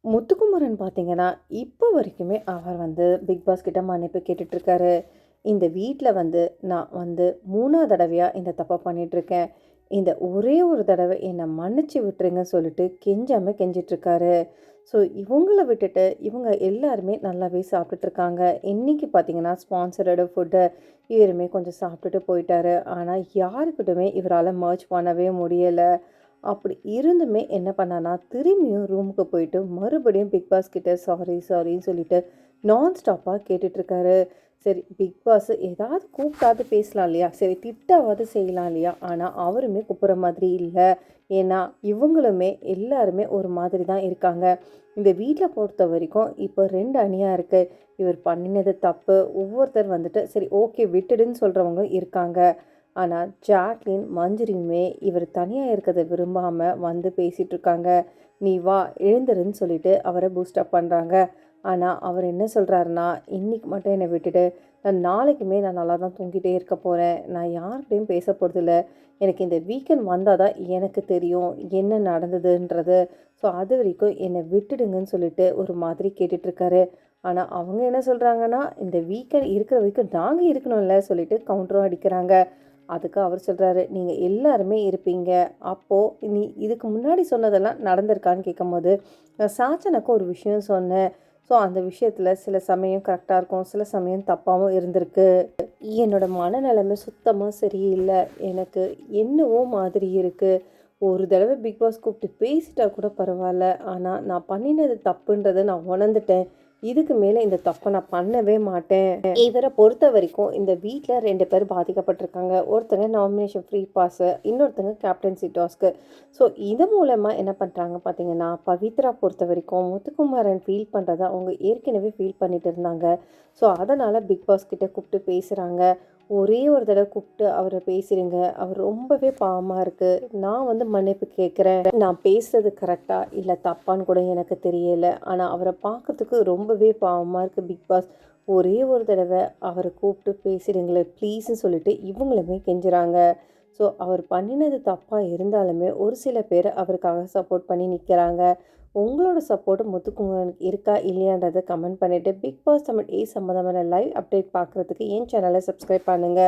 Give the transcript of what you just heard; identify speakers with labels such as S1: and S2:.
S1: முத்துக்குமரன் பார்த்தீங்கன்னா, இப்போ வரைக்குமே அவர் வந்து பிக் பாஸ் கிட்ட மன்னிப்பு கேட்டுட்ருக்காரு. இந்த வீட்ல வந்து நான் வந்து 3வது தடவையா இந்த தப்ப பண்ணிட்டுருக்கேன். இந்த ஒரே ஒரு தடவ என்ன மன்னிச்சு விட்டுருங்கன்னு சொல்லிட்டு கெஞ்சாம கெஞ்சிட்ருக்காரு. ஸோ இவங்கள விட்டுட்டு இவங்க எல்லாருமே நல்லாவே சாப்பிட்டுட்ருக்காங்க. இன்னைக்கு பார்த்தீங்கன்னா, ஸ்பான்சர்டு ஃபுட்டு இவருமே கொஞ்சம் சாப்பிட்டுட்டு போயிட்டாரு. ஆனா யாருக்கிட்டயுமே இவரால மர்ஜ் பண்ணவே முடியல. அப்படி இருந்துமே என்ன பண்ணான்னா, திரும்பியும் ரூமுக்கு போயிட்டு மறுபடியும் பிக் பாஸ் கிட்ட சாரி சாரின்னு சொல்லிட்டு நான் ஸ்டாப்பா கேட்டுட்ருக்காரு. சரி பிக் பாஸ் ஏதாவது கூப்பிட்டாவது பேசலாம் இல்லையா? சரி திட்டாவது செய்யலாம் இல்லையா? ஆனா அவருமே கூப்பிடுற மாதிரி இல்ல. ஏன்னா இவங்களுமே எல்லாருமே ஒரு மாதிரி தான் இருக்காங்க. இந்த வீட்ல பொறுத்தவரைக்கும் இப்போ 2 அணியா இருக்கு. இவர் பண்ணினது தப்பு. ஒவ்வொருத்தர் வந்துட்டு சரி ஓகே விட்டுடுன்னு சொல்றவங்க இருக்காங்க. ஆனா, ஜாக்லின், மஞ்சரியுமே இவர் தனியா இருக்கத விரும்பாம வந்து பேசிட்டு இருக்காங்க. "நீ வா, எழுந்துருன்னு" சொல்லிட்டு அவர பூஸ்ட் அப் பண்றாங்க. ஆனா, அவர் என்ன சொல்றாருன்னா, "இன்னைக்கு மட்டும் என்ன விட்டுடு. நாளைக்குமே நான் நல்லா தான் தூங்கிட்டே இருக்க போறேன். நான் யார்கிட்டயும் பேச போறதில்ல. எனக்கு இந்த வீக்கெண்ட் வந்தா தான் எனக்கு தெரியும், என்ன நடந்ததுன்றது. ஸோ, அதுவரைக்கும் என்ன விட்டுடுங்கன்னு" சொல்லிட்டு ஒரு மாதிரி கேட்டுட்ருக்காரு. ஆனா, அவங்க என்ன சொல்றாங்கன்னா, "இந்த வீக்கெண்ட் இருக்கிற வரைக்கும் நாங்க இருக்கணும்ல" சொல்லிட்டு கவுண்டரும் அடிக்கிறாங்க. அதுக்கு அவர் சொல்றாரு, "நீங்க எல்லாருமே இருப்பீங்க. அப்போ நீ இதுக்கு முன்னாடி சொன்னதெல்லாம் நடந்திருக்கான்னு?" கேட்கும்போது, "நான் சாச்சனுக்கு ஒரு விஷயம் சொன்னேன். ஸோ அந்த விஷயத்துல சில சமயம் கரெக்ட்டா இருக்கும். சில சமயம் தப்பாவும் இருந்திருக்கு. என்னோட மனநிலைமை சுத்தமா சரியில்ல. எனக்கு என்னவோ மாதிரி இருக்கு. ஒரு தடவ பிக் பாஸ் கூப்பிட்டு பேசிட்டா கூட பரவால்ல. ஆனா நான் பண்ணினது தப்புன்றத நான் உணர்ந்துட்டேன். இதுக்கு மேல இந்த தப்ப நான் பண்ணவே மாட்டேன்." இவர பொறுத்தவரைக்கும் இந்த வீட்ல 2 பேர் பாதிக்கப்பட்டிருக்காங்க. ஒருத்தங்க நாமினேஷன் ஃப்ரீ பாஸு, இன்னொருத்தங்க கேப்டன்சி டாஸ்க்கு. ஸோ இது மூலமா என்ன பண்றாங்க பார்த்தீங்கன்னா, பவித்ரா பொறுத்தவரைக்கும் முத்துக்குமாரன் ஃபீல் பண்றத அவங்க ஏற்கனவே ஃபீல் பண்ணிட்டு இருந்தாங்க. ஸோ அதனால பிக் பாஸ் கிட்ட கூப்பிட்டு பேசுறாங்க. ஒரே ஒரு தடவ கூப்பிட்டு அவர பேசிருங்க. அவர் ரொம்பவே பாவமா இருக்கு. நான் வந்து மன்னிப்பு கேட்குறேன். நான் பேசுறது கரெக்ட்டா இல்ல தப்பான்னு கூட எனக்கு தெரியல. ஆனா அவர பார்க்கறதுக்கு ரொம்பவே பாவமா இருக்கு பிக் பாஸ். ஒரே ஒரு தடவ அவர கூப்பிட்டு பேசிடுங்களேன் ப்ளீஸ்ன்னு சொல்லிட்டு இவங்களுமே கெஞ்சுறாங்க. ஸோ அவர் பண்ணினது தப்பா இருந்தாலுமே ஒரு சில பேர் அவருக்காக சப்போர்ட் பண்ணி நிற்கிறாங்க. உங்களோட சப்போர்ட் முத்துக்குமரனுக்கு இருக்கா இல்லையான்றத கமெண்ட் பண்ணிட்டு பிக் பாஸ் தமிழ் சம்மந்தமான லைவ் அப்டேட் பார்க்குறதுக்கு என் சேனலை சப்ஸ்கிரைப் பண்ணுங்க.